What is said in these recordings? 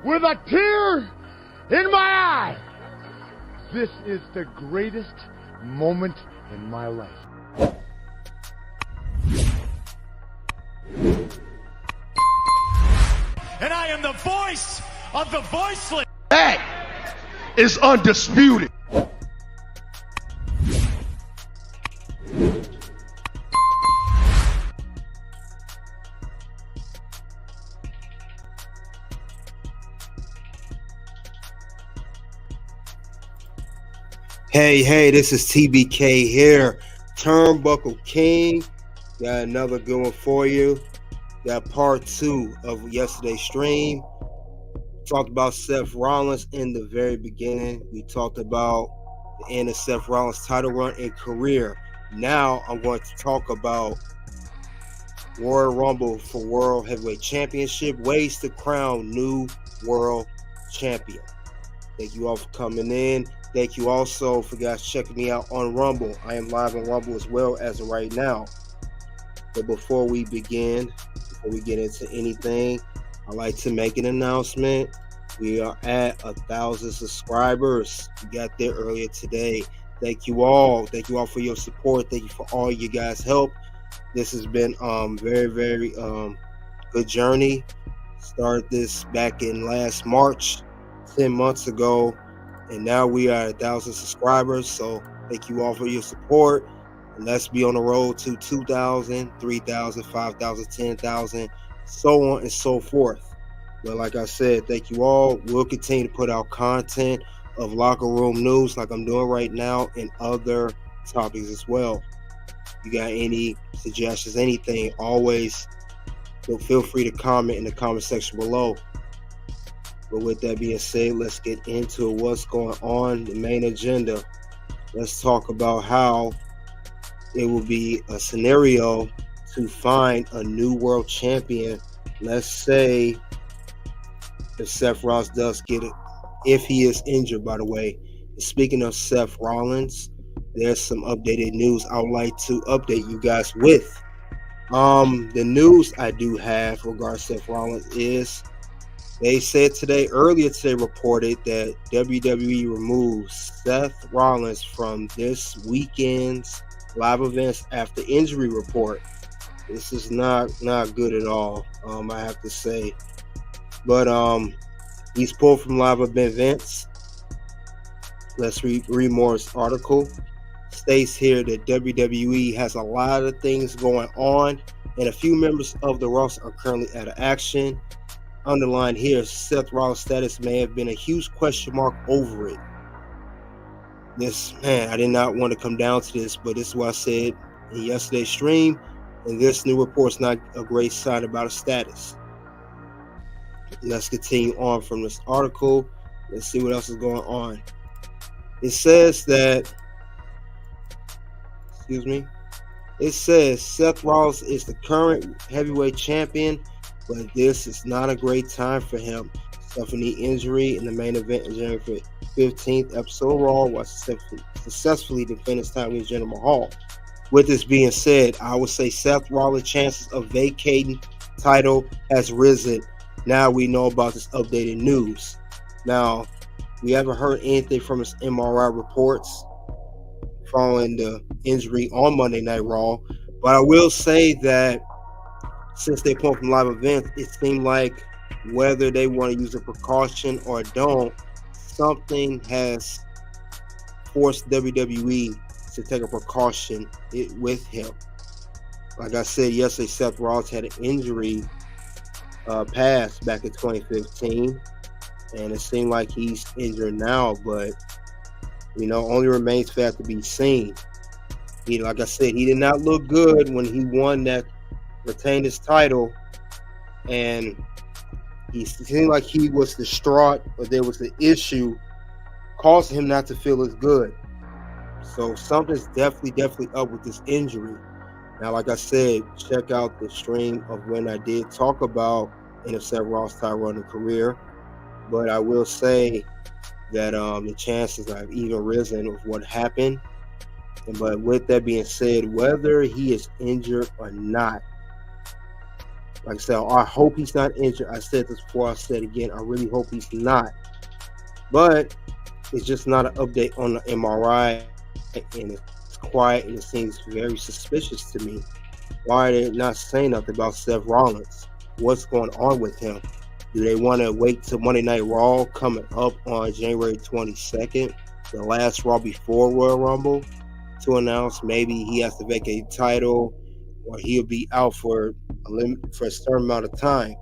with a tear in my eye. This is the greatest moment in my life. And I am the voice of the voiceless. That is undisputed. Hey, this is TBK here, Turnbuckle King. Got another good one for you. Got part 2 of yesterday's stream. Talked about Seth Rollins in the very beginning. We talked about the end of Seth Rollins' title run and career. Now I'm going to talk about Royal Rumble for World Heavyweight Championship, ways to crown new world champion. Thank you all for coming in. Thank you also for guys checking me out on Rumble. I am live on Rumble as well as of right now. But before we begin, before we get into anything, I'd like to make an announcement. We are at 1,000 subscribers. We got there earlier today. Thank you all. Thank you all for your support. Thank you for all you guys' help. This has been very good journey. Started this back in last March, 10 months ago. And now we are at 1,000 subscribers. So thank you all for your support. And let's be on the road to 2,000, 3,000, 5,000, 10,000, so on and so forth. But like I said, thank you all. We'll continue to put out content of locker room news like I'm doing right now and other topics as well. You got any suggestions, anything, always feel free to comment in the comment section below. But with that being said, let's get into what's going on, the main agenda. Let's talk about how it will be a scenario to find a new world champion. Let's say if Seth Rollins does get it, if he is injured, by the way. Speaking of Seth Rollins, there's some updated news I would like to update you guys with. The news I do have regarding Seth Rollins is they said earlier today reported that WWE removed Seth Rollins from this weekend's live events after injury report. This is not good at all, I have to say. But he's pulled from live events. Let's read more of this article. States here that WWE has a lot of things going on, and a few members of the roster are currently out of action. Underlined here, Seth Rollins' status may have been a huge question mark over it. I did not want to come down to this, but this is what I said in yesterday's stream, and this new report is not a great sign about his status. Let's continue on from this article. Let's see what else is going on. It says Seth Rollins is the current heavyweight champion, but this is not a great time for him. Suffering knee injury in the main event in January 15th episode Raw was successfully defending his title against Jinder Mahal. With this being said, I would say Seth Rollins' chances of vacating title has risen. Now we know about this updated news. Now, we haven't heard anything from his MRI reports following the injury on Monday Night Raw, but I will say that since they pulled from live events, it seemed like whether they want to use a precaution or don't, something has forced WWE to take a precaution with him. Like I said yesterday, Seth Rollins had an injury past back in 2015, and it seemed like he's injured now, but only remains for that to be seen. Like I said, he did not look good when he retained his title, and he seemed like he was distraught, or there was an issue causing him not to feel as good. So something's definitely up with this injury. Now, like I said, check out the stream of when I did talk about Seth Rollins' title run and career. But I will say that the chances have even risen of what happened. But with that being said, whether he is injured or not, Like I said, I hope he's not injured. I said this before, I said again, I really hope he's not. But it's just not an update on the MRI, and it's quiet, and it seems very suspicious to me. Why are they not saying nothing about Seth Rollins? What's going on with him? Do they want to wait till Monday Night Raw coming up on January 22nd, the last Raw before Royal Rumble, to announce maybe he has to vacate the title or he'll be out for a certain amount of time?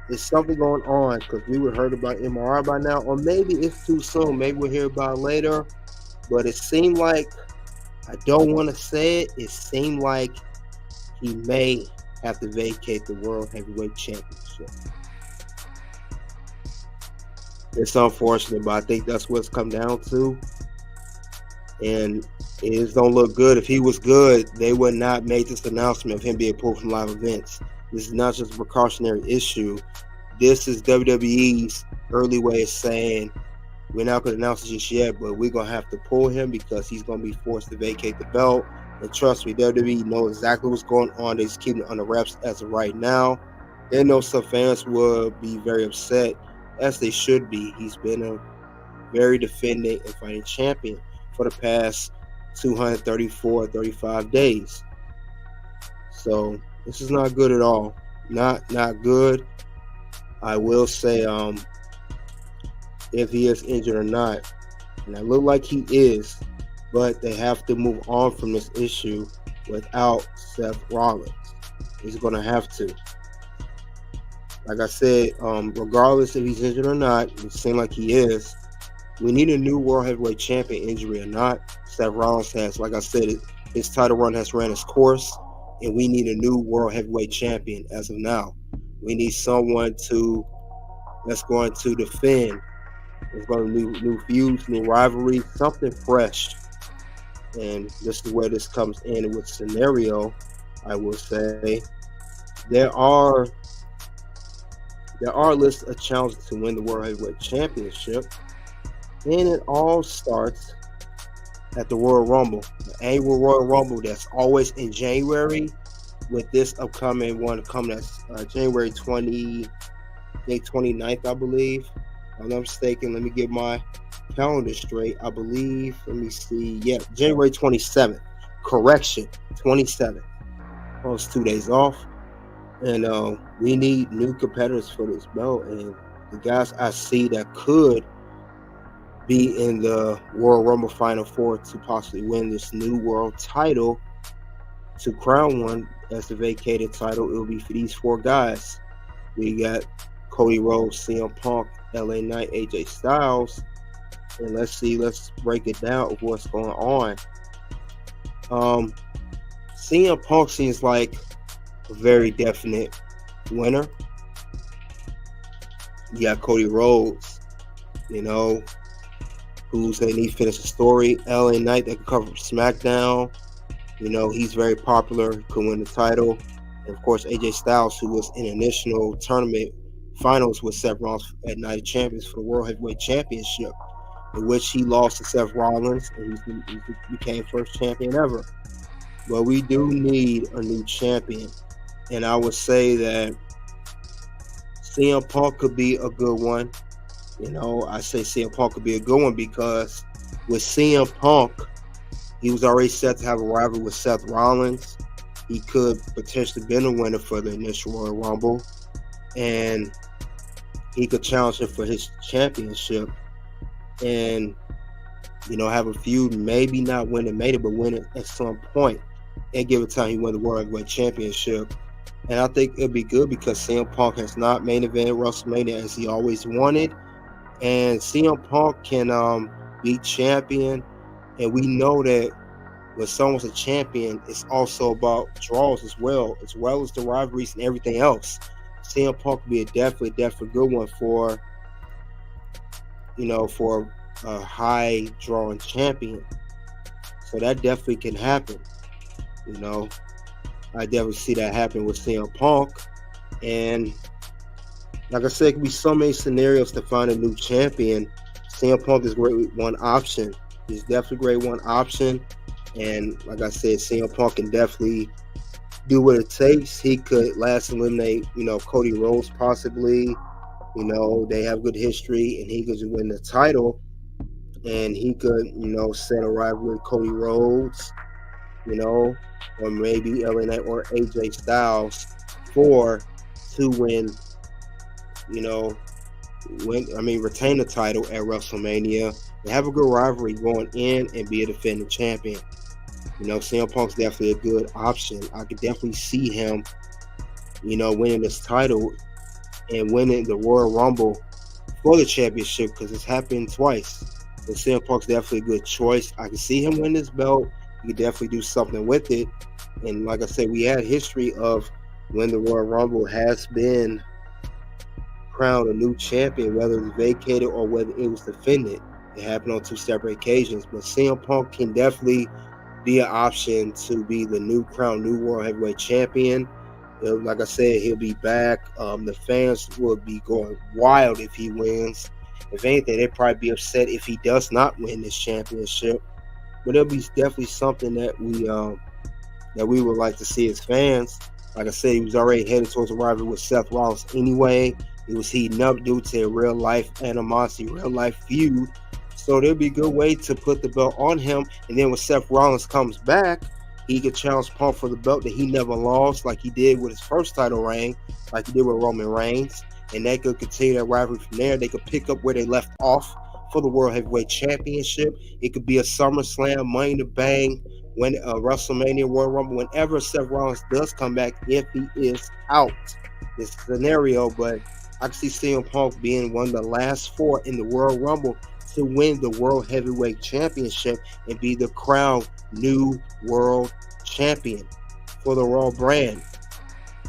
There's something going on because we would heard about MRI by now, or maybe it's too soon. Maybe we'll hear about it later. But it seemed like, I don't want to say it, it seemed like he may have to vacate the World Heavyweight Championship. It's unfortunate, but I think that's what it's come down to. And it just don't look good. If he was good, they would not make this announcement of him being pulled from live events. This is not just a precautionary issue. This is WWE's early way of saying, we're not going to announce it just yet, but we're going to have to pull him because he's going to be forced to vacate the belt. And trust me, WWE knows exactly what's going on. They're just keeping it under wraps as of right now. They know some fans will be very upset, as they should be. He's been a very defending and fighting champion for the past 234, 35 days. So this is not good at all. Not good. I will say, if he is injured or not, and it look like he is, but they have to move on from this issue without Seth Rollins. He's going to have to. Like I said, regardless if he's injured or not, it seems like he is, we need a new World Heavyweight Champion, injury or not. Seth Rollins has, like I said, his title run has ran its course, and we need a new World Heavyweight Champion as of now. We need someone that's going to defend. There's going to be new feuds, new rivalry, something fresh. And this is where this comes in with scenario. I will say there are lists of challenges to win the World Heavyweight Championship, and it all starts at the Royal Rumble, the annual Royal Rumble that's always in January. With this upcoming one coming at January 29th, I believe. If I'm not mistaken, let me get my calendar straight. I believe, let me see. Yeah, January 27th. Correction, 27th. Oh, it's 2 days off. And we need new competitors for this belt. And the guys I see that could be in the Royal Rumble Final Four to possibly win this new world title, to crown one as the vacated title, it will be for these four guys. We got Cody Rhodes, CM Punk, LA Knight, AJ Styles. And let's break it down of what's going on. CM Punk seems like a very definite winner. You got Cody Rhodes, who's going to need to finish the story. LA Knight that can cover SmackDown. He's very popular, could win the title. And of course, AJ Styles, who was in initial tournament finals with Seth Rollins at Night of Champions for the World Heavyweight Championship, in which he lost to Seth Rollins, and he became first champion ever. But we do need a new champion. And I would say that CM Punk could be a good one. I say CM Punk could be a good one because with CM Punk, he was already set to have a rivalry with Seth Rollins. He could potentially be a winner for the initial Royal Rumble. And he could challenge him for his championship. And, have a feud, maybe not win it, but win it at some point. And give it time he won the World Heavyweight Championship. And I think it'll be good because CM Punk has not main evented WrestleMania as he always wanted. And CM Punk can be champion. And we know that when someone's a champion, it's also about draws as well as the rivalries and everything else. CM Punk would be a definitely good one for a high drawing champion. So that definitely can happen. I definitely see that happen with CM Punk. And like I said, it could be so many scenarios to find a new champion. CM Punk is great one option. He's definitely great one option. And like I said, CM Punk can definitely do what it takes. He could last eliminate, Cody Rhodes possibly. They have good history, and he could win the title, and he could, set a rivalry with Cody Rhodes, or maybe LA Knight or AJ Styles to win, retain the title at WrestleMania. They have a good rivalry going in and be a defending champion. CM Punk's definitely a good option. I could definitely see him, winning this title and winning the Royal Rumble for the championship, because it's happened twice. So CM Punk's definitely a good choice. I can see him win this belt. He could definitely do something with it. And like I said, we had history of when the Royal Rumble has been crowned a new champion, whether it was vacated or whether it was defended. It happened on two separate occasions. But CM Punk can definitely be an option to be the new World Heavyweight Champion. Like I said, he'll be back. The fans will be going wild if he wins. If anything, they'd probably be upset if he does not win this championship. But it'll be definitely something that we would like to see as fans. Like I said, he was already headed towards a rivalry with Seth Rollins anyway. He was heating up due to real life animosity, real life feud. So there'll be a good way to put the belt on him. And then when Seth Rollins comes back, he could challenge Punk for the belt that he never lost, like he did with his first title reign, like he did with Roman Reigns. And they could continue that rivalry from there. They could pick up where they left off for the World Heavyweight Championship. It could be a SummerSlam, Money in the Bank, when WrestleMania, Royal Rumble, whenever Seth Rollins does come back, if he is out. This scenario, but I can see CM Punk being one of the last four in the World Rumble to win the World Heavyweight Championship and be the crowned new World Champion for the Raw brand,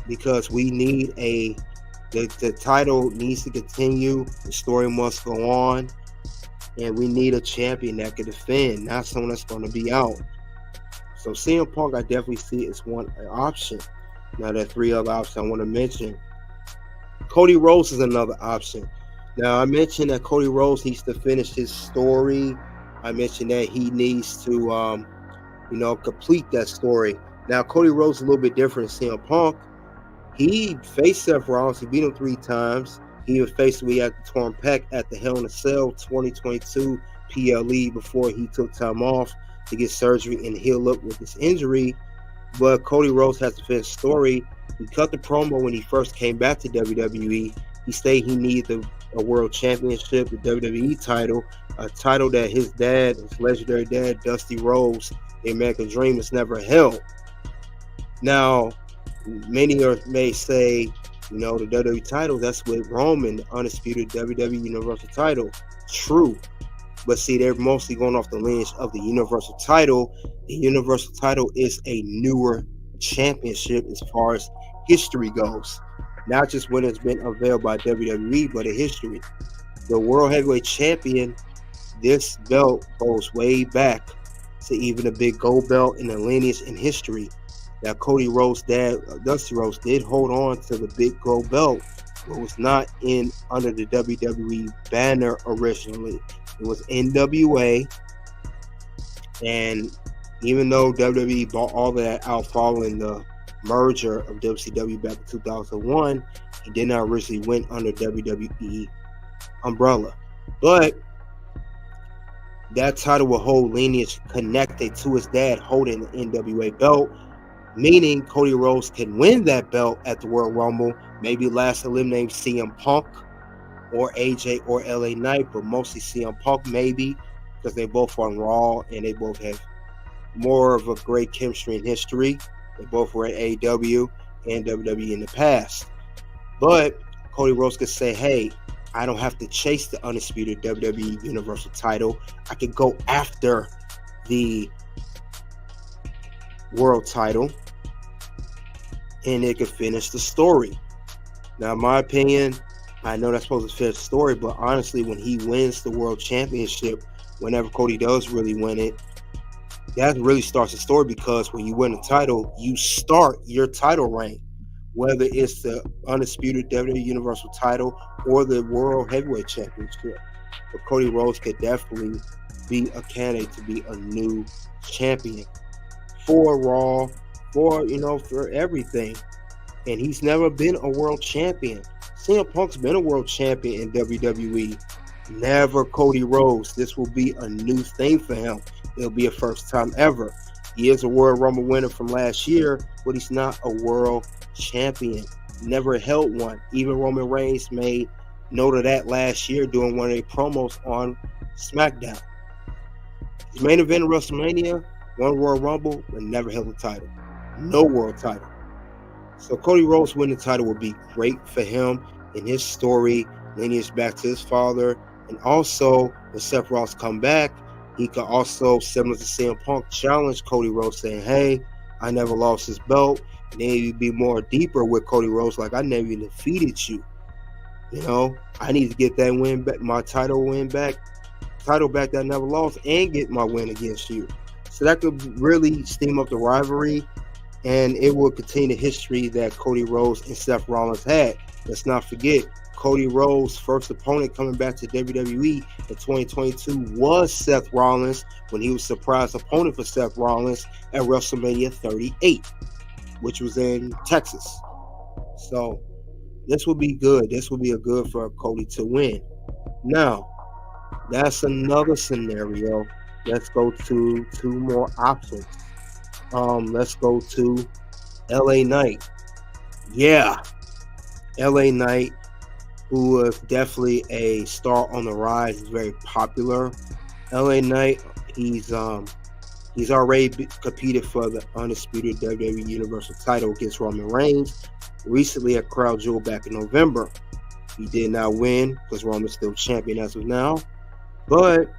because we need the title needs to continue, the story must go on, and we need a champion that can defend, not someone that's going to be out. So CM Punk, I definitely see as one option. Now, there are three other options I want to mention. Cody Rhodes is another option. Now, I mentioned that Cody Rhodes needs to finish his story. I mentioned that he needs to, complete that story. Now, Cody Rhodes is a little bit different than CM Punk. He faced Seth Rollins. He beat him 3 times. He even faced him at the torn pec at the Hell in a Cell 2022 PLE before he took time off to get surgery and heal up with this injury. But Cody Rhodes has to finish the story. He cut the promo when he first came back to WWE. He stated he needed a world championship, the WWE title, a title that his dad, his legendary dad, Dusty Rhodes, the American Dream, has never held. Now, many may say, the WWE title, that's with Roman, the undisputed WWE Universal title. True. But see, they're mostly going off the lineage of the Universal title. The Universal title is a newer championship as far as history goes. Not just when it's been unveiled by WWE, but in history. The World Heavyweight Champion, this belt goes way back to even a big gold belt in the lineage in history. Now, Cody Rhodes' dad, Dusty Rhodes, did hold on to the big gold belt, but was not under the WWE banner originally. It was NWA, and even though WWE bought all of that out following the merger of WCW back in 2001, he did not originally win under WWE umbrella. But that title will hold lineage connected to his dad holding the NWA belt, meaning Cody Rhodes can win that belt at the Royal Rumble, maybe last eliminating CM Punk or AJ or LA Knight, but mostly CM Punk maybe, because they both on Raw and they both have more of a great chemistry in history. They both were at AEW and WWE in the past. But Cody Rhodes could say, hey, I don't have to chase the undisputed WWE Universal title. I could go after the world title, and it could finish the story. Now, in my opinion, I know that's supposed to finish the story, but honestly, when he wins the world championship, whenever Cody does really win it, that really starts the story, because when you win a title, you start your title reign, whether it's the undisputed WWE Universal title or the World Heavyweight Championship. But Cody Rhodes could definitely be a candidate to be a new champion for Raw, for everything. And he's never been a world champion. CM Punk's been a world champion in WWE. Never Cody Rhodes. This will be a new thing for him. It'll be a first time ever. He is a Royal Rumble winner from last year, but he's not a world champion. Never held one. Even Roman Reigns made note of that last year doing one of their promos on SmackDown. His main event of WrestleMania, won Royal Rumble, but never held a title. No world title. So Cody Rhodes winning the title would be great for him in his story, lineage back to his father. And also, when Seth Rollins come back, he could also, similar to CM Punk, challenge Cody Rhodes saying, hey, I never lost his belt. And then he'd be more deeper with Cody Rhodes, like, I never even defeated you. I need to get that win back, my title back that I never lost, and get my win against you. So that could really steam up the rivalry, and it will continue the history that Cody Rhodes and Seth Rollins had. Let's not forget, Cody Rhodes' first opponent coming back to WWE in 2022 was Seth Rollins, when he was surprise opponent for Seth Rollins at WrestleMania 38, which was in Texas. So this will be good. This will be a good for Cody to win. Now, that's another scenario. Let's go to two more options. Let's go to LA Knight. Yeah, LA Knight, who is definitely a star on the rise, is very popular. LA Knight, he's already competed for the undisputed WWE Universal title against Roman Reigns recently at Crown Jewel back in November. He did not win because Roman's still champion as of now. But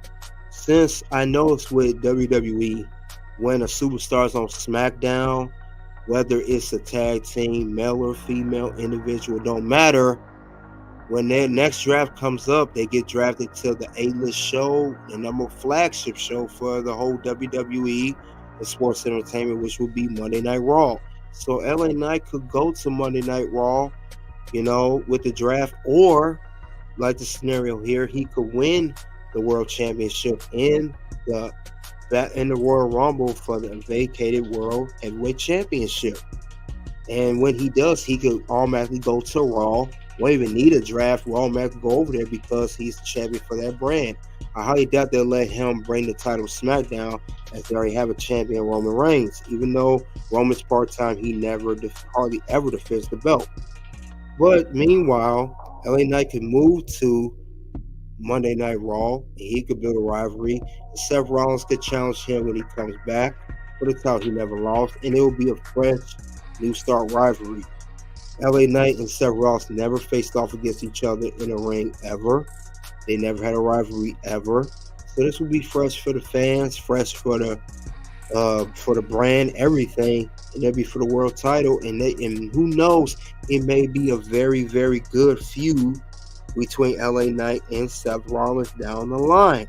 since I know it's with WWE, when a superstar is on SmackDown, whether it's a tag team, male or female individual, don't matter. When their next draft comes up, they get drafted to the A-list show, the number flagship show for the whole WWE and sports entertainment, which will be Monday Night Raw. So LA Knight could go to Monday Night Raw, with the draft, or like the scenario here, he could win the World Championship in the Royal Rumble for the vacated World Heavyweight Championship. And when he does, he could automatically go to Raw. Won't even need a draft. Will automatically go over there because he's the champion for that brand. I highly doubt they'll let him bring the title to SmackDown, as they already have a champion, Roman Reigns. Even though Roman's part-time, he hardly ever defends the belt. But meanwhile, LA Knight could move to Monday Night Raw, and he could build a rivalry. And Seth Rollins could challenge him when he comes back for the title he never lost, and it will be a fresh, new start rivalry. LA Knight and Seth Rollins never faced off against each other in a ring ever. They never had a rivalry ever. So this will be fresh for the fans, fresh for the brand, everything, and it'll be for the world title. And who knows, it may be a very, very good feud between LA Knight and Seth Rollins down the line.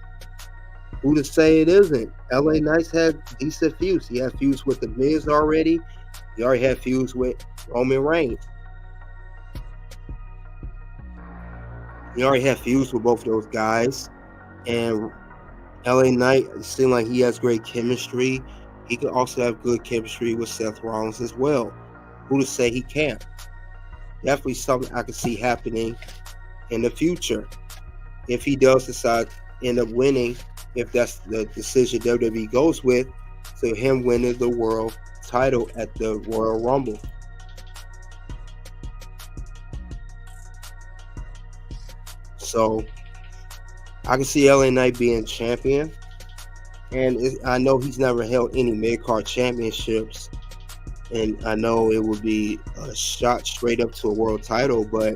Who to say it isn't? LA Knight's had decent feuds. He had feuds with The Miz already. He already had feuds with Roman Reigns. He already had feuds with both of those guys. And LA Knight, it seems like he has great chemistry. He could also have good chemistry with Seth Rollins as well. Who to say he can't? Definitely something I could see happening in the future. If he does decide to end up winning, if that's the decision WWE goes with, to him winning the world title at the Royal Rumble. So I can see LA Knight being champion, and I know he's never held any mid-card championships, and I know it would be a shot straight up to a world title, but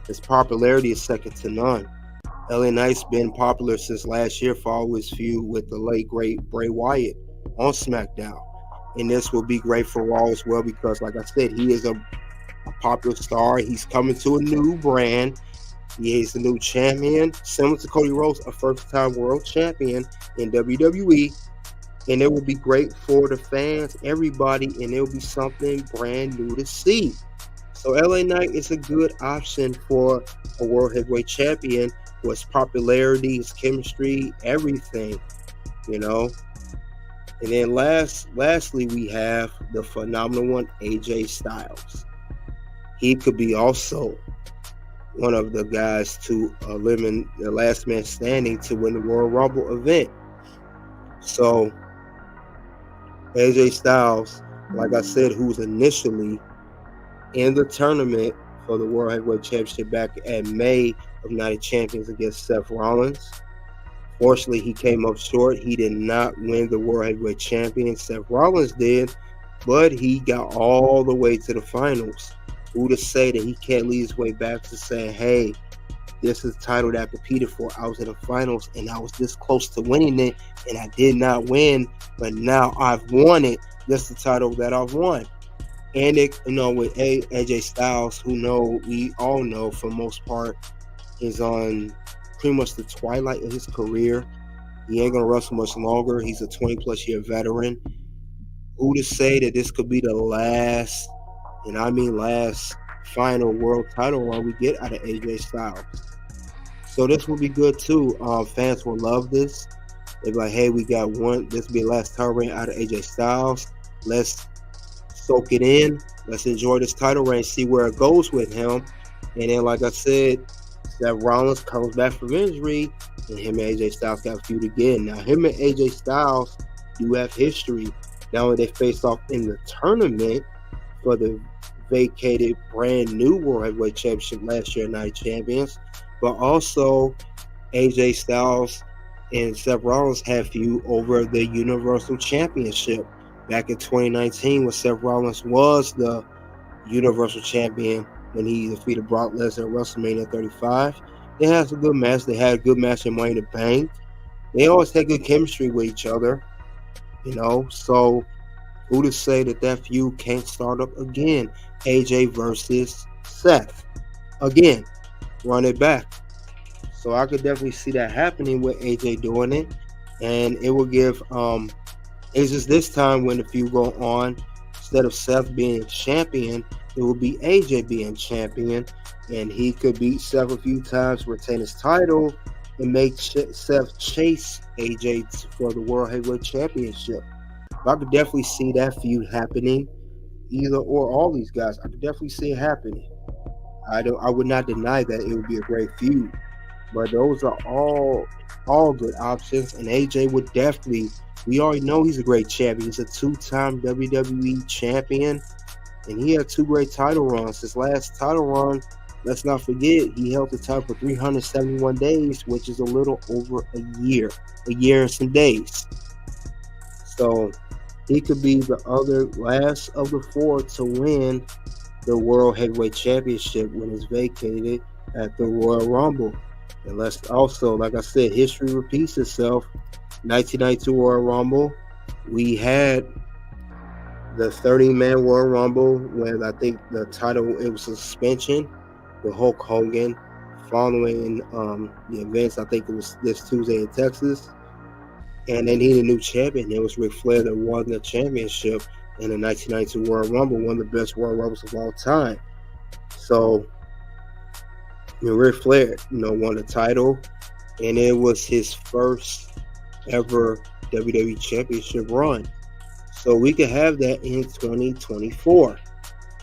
his popularity is second to none. LA Knight's been popular since last year for all his feud with the late great Bray Wyatt on SmackDown, and this will be great for Raw as well because, like I said, he is a popular star. He's coming to a new brand. He is the new champion, similar to Cody Rhodes, a first-time world champion in WWE. And it will be great for the fans, everybody, and it will be something brand new to see. So LA Knight is a good option for a world heavyweight champion with his popularity, his chemistry, everything, And then lastly, we have the phenomenal one, AJ Styles. He could be also one of the guys to eliminate the last man standing to win the Royal Rumble event. So AJ Styles, like I said, who's initially in the tournament for the World Heavyweight Championship back at May of Night of Champions against Seth Rollins. Fortunately, he came up short. He did not win the World Heavyweight Champion. Seth Rollins did, but he got all the way to the finals. Who to say that he can't lead his way back to saying, hey, this is the title that I competed for. I was in the finals, and I was this close to winning it, and I did not win, but now I've won it. This is the title that I've won. And it, with AJ Styles, we all know for the most part, is on pretty much the twilight of his career. He ain't gonna wrestle much longer. He's a 20-plus year veteran. Who to say that this could be the last, and I mean last, final world title run we get out of AJ Styles? So this will be good too. Fans will love this. They'll be like, hey, we got one. This will be the last title reign out of AJ Styles. Let's soak it in. Let's enjoy this title reign, see where it goes with him. And then, like I said, Seth Rollins comes back from injury, and him and AJ Styles got a feud again. Now, him and AJ Styles do have history. Not only they faced off in the tournament for the vacated brand new World Heavyweight Championship last year, Night Champions, but also AJ Styles and Seth Rollins had feud over the Universal Championship back in 2019 when Seth Rollins was the Universal Champion when he defeated Brock Lesnar at WrestleMania 35. They had a good match. They had a good match in Money in the Bank. They always had good chemistry with each other, So who to say that feud can't start up again? AJ versus Seth. Again, run it back. So I could definitely see that happening with AJ doing it. And it will give it's just this time when the feud go on, instead of Seth being champion, it will be AJ being champion, and he could beat Seth a few times, retain his title, and make Seth chase AJ for the World Heavyweight Championship. But I could definitely see that feud happening, either or all these guys. I could definitely see it happening. I would not deny that it would be a great feud, but those are all good options, and AJ would definitely. We already know he's a great champion. He's a 2-time WWE champion, and he had 2 great title runs. His last title run, let's not forget, he held the title for 371 days, which is a little over a year and some days. So he could be the other last of the 4 to win the World Heavyweight Championship when it's vacated at the Royal Rumble. And let's also, like I said, history repeats itself. 1992 Royal Rumble, we had the 30-man Royal Rumble when I think the title, it was suspension with Hulk Hogan following the events. I think it was this Tuesday in Texas. And they needed a new champion. It was Ric Flair that won the championship in the 1992 Royal Rumble, one of the best Royal Rumbles of all time. So, Ric Flair, won the title, and it was his first ever WWE Championship run. So we could have that in 2024.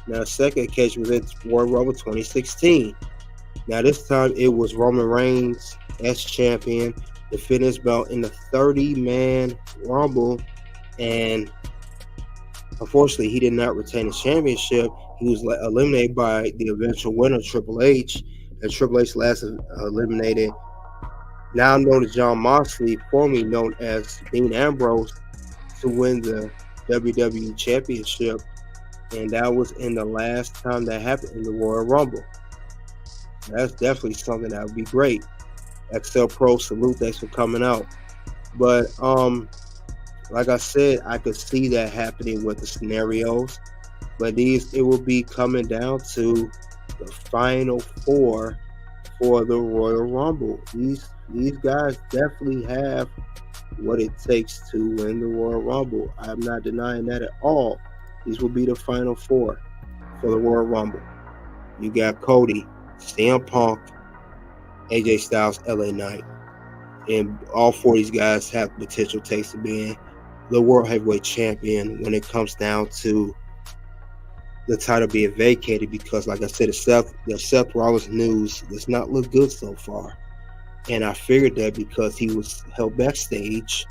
Now, the second occasion was at Royal Rumble 2016. Now, this time it was Roman Reigns as champion, defending his belt in the 30-man Rumble, and unfortunately, he did not retain his championship. He was eliminated by the eventual winner, Triple H, and Triple H last eliminated now known as John Moxley, formerly known as Dean Ambrose, to win the WWE Championship. And that was in the last time that happened in the Royal Rumble. That's definitely something that would be great. XL Pro, salute, thanks for coming out. But like I said, I could see that happening with the scenarios. But it will be coming down to the final 4 for the Royal Rumble. These guys definitely have what it takes to win the Royal Rumble. I'm not denying that at all. These will be the final 4 for the Royal Rumble. You got Cody, CM Punk, AJ Styles, LA Knight. And all 4 of these guys have potential takes to being the world heavyweight champion when it comes down to the title being vacated, because like I said, the Seth Rollins news does not look good so far. And I figured that because he was held backstage.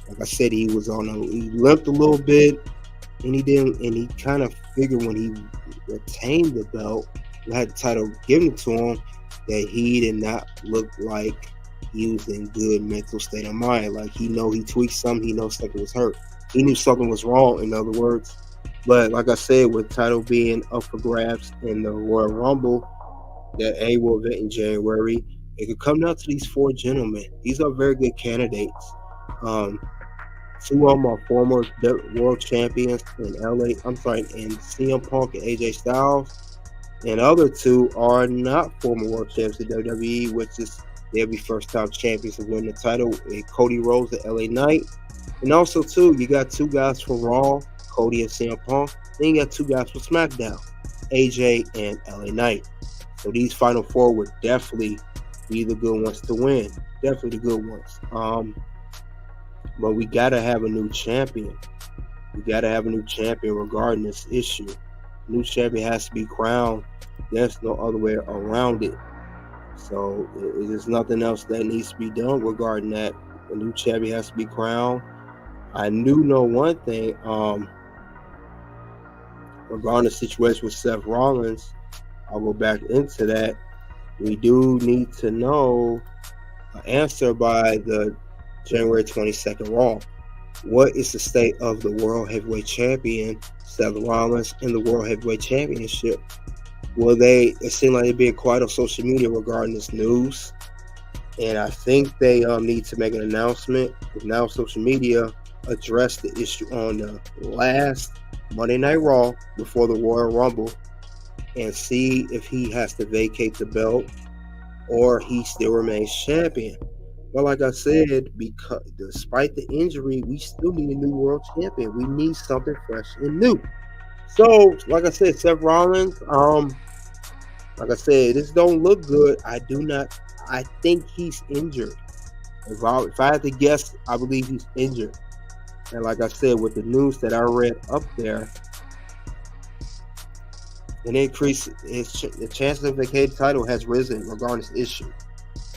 Like I said, he limped a little bit, and he kind of figured when he retained the belt, had the title given to him, that he did not look like he was in good mental state of mind. Like he tweaked something, he knows something was hurt. He knew something was wrong, in other words. But like I said, with the title being up for grabs in the Royal Rumble, that annual event in January, it could come down to these four gentlemen. These are very good candidates. Two of them are former world champions in CM Punk and AJ Styles. And the other two are not former world champions in WWE, which is they'll be first-time champions and win the title. Cody Rhodes and LA Knight. And also, too, you got two guys from Raw, Cody and CM Punk. Then you got two guys from SmackDown, AJ and LA Knight. So these final four would definitely be the good ones to win. Definitely the good ones. But we got to have a new champion. We got to have a new champion regarding this issue. New champion has to be crowned. There's no other way around it. So there's nothing else that needs to be done regarding that. A new champion has to be crowned. I know one thing regarding the situation with Seth Rollins. I'll go back into that. We do need to know an answer by the January 22nd Raw. What is the state of the World Heavyweight Champion, Seth Rollins, and the World Heavyweight Championship? It seemed like they're being quiet on social media regarding this news. And I think they need to make an announcement. Now social media addressed the issue on the last Monday Night Raw before the Royal Rumble and see if he has to vacate the belt or he still remains champion. But like I said, because despite the injury, we still need a new world champion. We need something fresh and new. So, like I said, Seth Rollins, like I said, this don't look good. I think he's injured. If I had to guess, I believe he's injured. And like I said, with the news that I read up there, an increase, the chance of vacating the title has risen regarding this issue.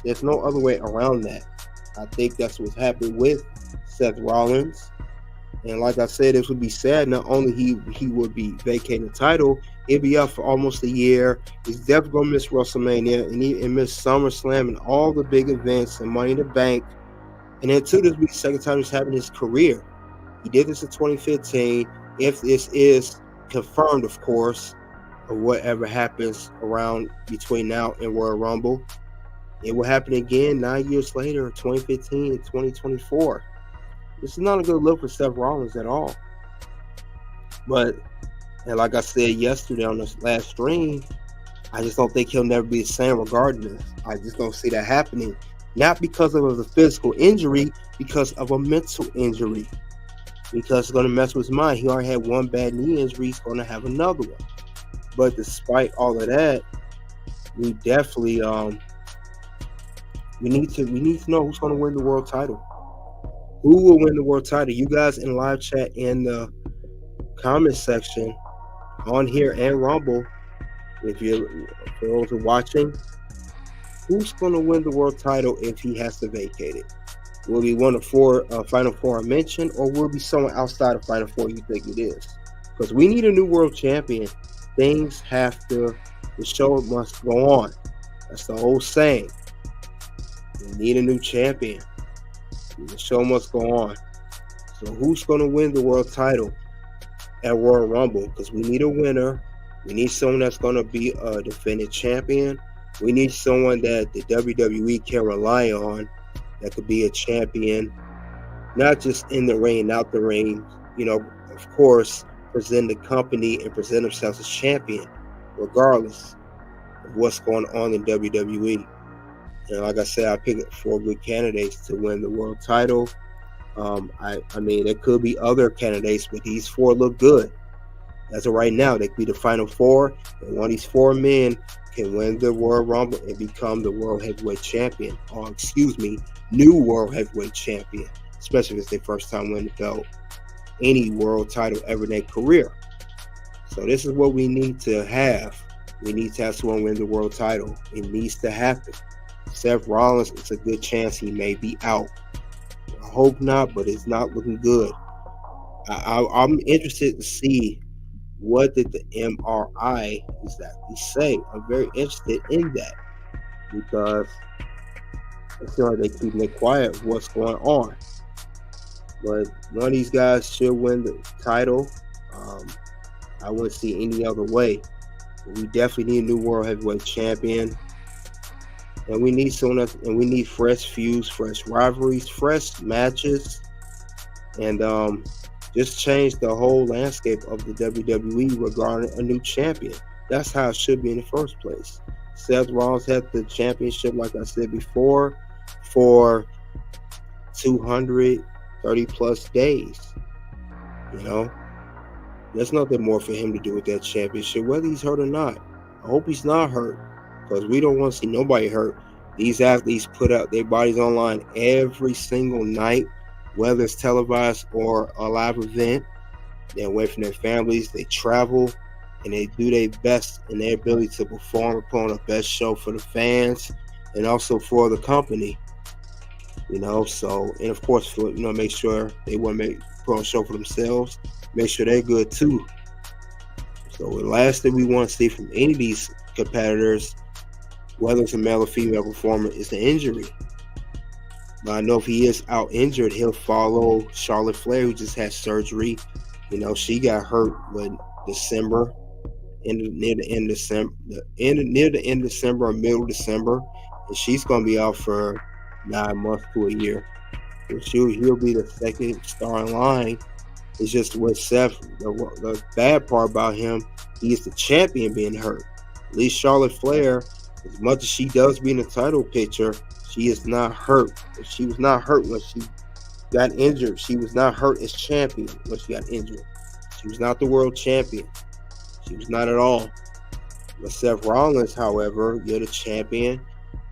There's no other way around that. I think that's what's happened with Seth Rollins. And like I said, this would be sad. Not only he would be vacating the title, he'd be up for almost a year. He's definitely going to miss WrestleMania and miss SummerSlam and all the big events and Money in the Bank. And then, too, this will be the second time this happened in his career. He did this in 2015. If this is confirmed, of course, or whatever happens around between now and Royal Rumble, it will happen again 9 years later, 2015 and 2024. This is not a good look for Seth Rollins at all. And like I said yesterday on this last stream, I just don't think he'll never be the same regarding this. I just don't see that happening. Not because of a physical injury, because of a mental injury. Because it's going to mess with his mind. He already had one bad knee injury. He's going to have another one. But despite all of that, we definitely we need to know who's going to win the world title. Who will win the world title? You guys in live chat in the comment section on here and Rumble, if you're those are watching, who's going to win the world title if he has to vacate it? Will it be one of four Final Four I mentioned, or will it be someone outside of Final Four you think it is? Because we need a new world champion. Things have to, the show must go on. That's the whole saying. We need a new champion. The show must go on. So who's going to win the world title at Royal Rumble? Because we need a winner. We need someone that's going to be a defending champion. We need someone that the WWE can rely on that could be a champion, not just in the ring, out the ring. You know, of course, present the company and present themselves as champion, regardless of what's going on in WWE. And like I said, I picked 4 good candidates to win the world title. I mean, there could be other candidates, but these 4 look good. As of right now, they could be the final 4, and one of these 4 men can win the Royal Rumble and become the World Heavyweight Champion, or new World Heavyweight Champion. especially if it's their first time winning the belt, any world title ever in their career. So this is what we need to have. We need to have someone win the world title. It needs to happen. Seth Rollins, it's a good chance he may be out. I hope not, but it's not looking good. I'm interested to see what did the MRI exactly say. I'm very interested in that because it seems like they keeping it quiet of what's going on. But one of these guys should win the title. I wouldn't see any other way. We definitely need a new world heavyweight champion. And we need someone else, and we need fresh feuds, fresh rivalries, fresh matches, and just change the whole landscape of the WWE regarding a new champion. That's how it should be in the first place. Seth Rollins had the championship, like I said before, for 230 plus days. You know, there's nothing more for him to do with that championship, whether he's hurt or not. I hope he's not hurt, because we don't want to see nobody hurt. These athletes put out their bodies online every single night, whether it's televised or a live event. They're away from their families. They travel, and they do their best in their ability to perform and put on the best show for the fans and also for the company. You know, so, and of course, for, you know, make sure they want to put on a show for themselves. Make sure they're good too. So the last thing we want to see from any of these competitors, whether it's a male or female performer, is the injury. But I know if he is out injured, he'll follow Charlotte Flair, who just had surgery. You know, she got hurt in December, near the end of December or middle of December, and she's going to be out for 9 months to a year. So he'll be the second star in line. It's just with Seth, the bad part about him, he is the champion being hurt. At least Charlotte Flair, as much as she does be in the title picture, she is not hurt. She was not hurt when she got injured. She was not hurt as champion when she got injured. She was not the world champion. She was not at all. But Seth Rollins, however, you're the champion.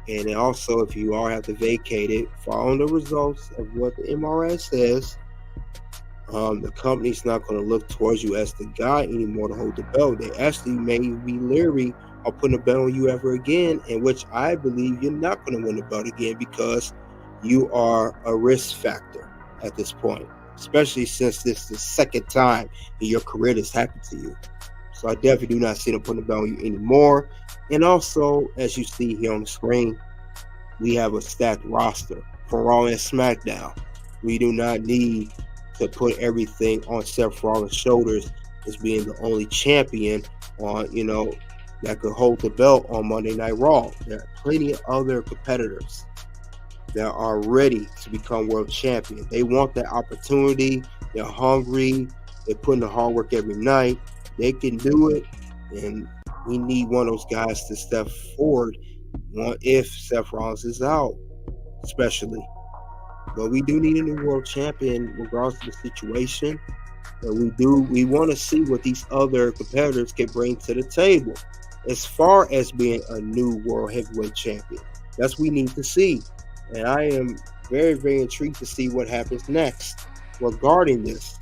And also, if you are have to vacate it, following the results of what the MRI says, the company's not going to look towards you as the guy anymore to hold the belt. They actually may be leery of putting a belt on you ever again, in which I believe you're not going to win the belt again because you are a risk factor at this point, especially since this is the second time in your career this happened to you. So I definitely do not see them putting a belt on you anymore. And also, as you see here on the screen, we have a stacked roster for Raw and SmackDown. We do not need to put everything on Seth Rollins' shoulders as being the only champion on, you know, that could hold the belt on Monday Night Raw. There are plenty of other competitors that are ready to become world champion. They want that opportunity. They're hungry. They put in the hard work every night. They can do it, and we need one of those guys to step forward if Seth Rollins is out, especially. But we do need a new world champion regardless of the situation. And we want to see what these other competitors can bring to the table as far as being a new world heavyweight champion. That's what we need to see. And I am very, very intrigued to see what happens next regarding this.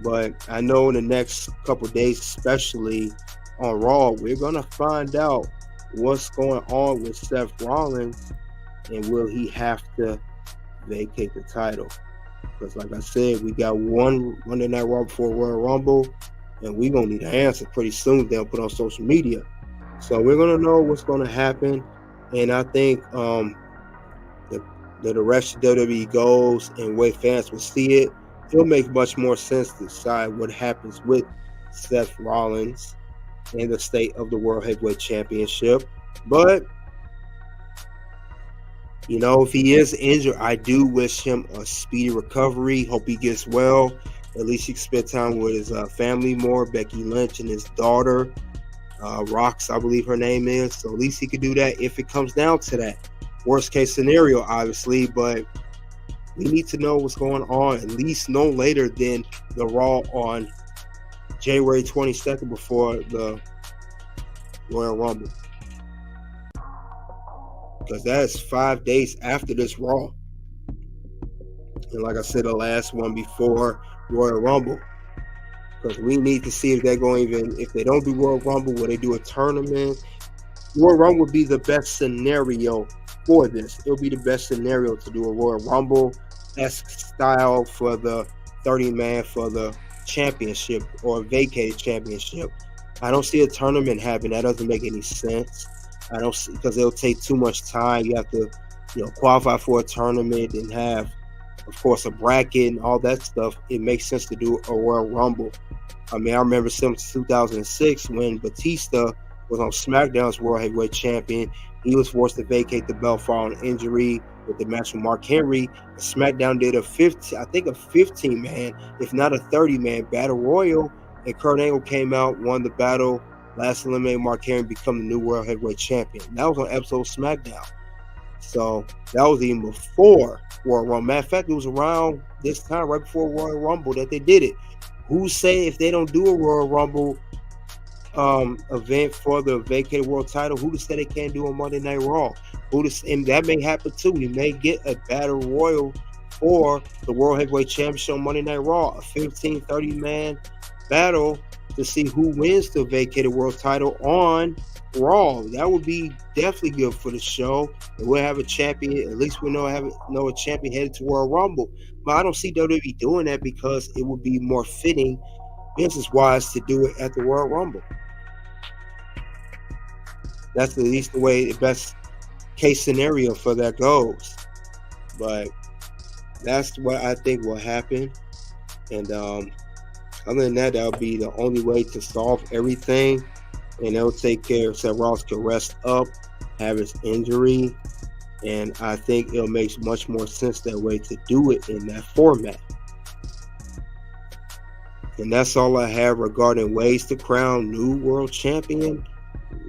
But I know in the next couple of days, especially on Raw, we're going to find out what's going on with Seth Rollins, and will he have to vacate the title? Because like I said, we got one Monday Night Raw before Royal Rumble, and we're going to need an answer pretty soon. They'll put on social media. So we're going to know what's going to happen. And I think the direction WWE goes and way fans will see it, it'll make much more sense to decide what happens with Seth Rollins and the state of the World Heavyweight Championship. But, you know, if he is injured, I do wish him a speedy recovery. Hope he gets well. At least he can spend time with his family more, Becky Lynch and his daughter, Rox, I believe her name is. So at least he could do that if it comes down to that. Worst case scenario, obviously, but we need to know what's going on, at least no later than the Raw on January 22nd before the Royal Rumble. Because that is 5 days after this Raw. And like I said, the last one before Royal Rumble. Because we need to see if they're going if they don't do Royal Rumble, will they do a tournament? Royal Rumble would be the best scenario for this. It would be the best scenario to do a Royal Rumble-esque style for the 30-man for the championship or vacated championship. I don't see a tournament happen. That doesn't make any sense. I don't see, because it'll take too much time. You have to, qualify for a tournament and have, of course, a bracket and all that stuff. It makes sense to do a Royal Rumble. I mean, I remember since 2006 when Batista was on SmackDown as World Heavyweight Champion. He was forced to vacate the belt following injury with the match with Mark Henry. SmackDown did a 15-man, if not a 30-man battle royal, and Kurt Angle came out, won the battle, last eliminated Mark Henry, become the new World Heavyweight Champion. That was on episode of SmackDown. So that was even before Royal Rumble. Matter of fact, it was around this time, right before Royal Rumble, that they did it. Who say if they don't do a Royal Rumble event for the vacated world title, who to say they can't do on Monday Night Raw? And that may happen too. We may get a battle royal for the World Heavyweight Championship on Monday Night Raw, a 30-man battle to see who wins the vacated world title on Raw. That would be definitely good for the show. And we'll have a champion. At least we know a champion headed to Royal Rumble. But I don't see WWE doing that because it would be more fitting, business-wise, to do it at the Royal Rumble. That's at least the best case scenario for that goes. But that's what I think will happen. And other than that, that'll be the only way to solve everything. And they'll take care of Seth Rollins can rest up, have his injury. And I think it'll make much more sense that way to do it in that format. And that's all I have regarding ways to crown new world champion,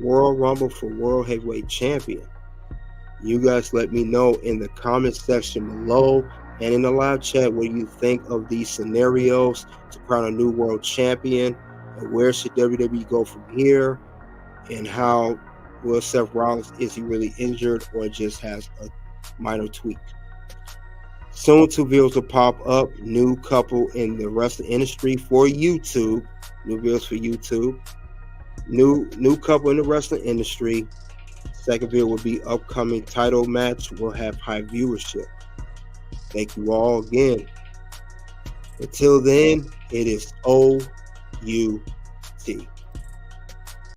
Royal Rumble for World Heavyweight Champion. You guys let me know in the comment section below and in the live chat what you think of these scenarios to crown a new world champion, and where should WWE go from here, and how will Seth Rollins, is he really injured or just has a minor tweak? Soon 2 videos will pop up, new couple in the wrestling industry for YouTube, new videos for YouTube, new couple in the wrestling industry. Second video will be upcoming title match, will have high viewership. Thank you all again. Until then, it is OUT.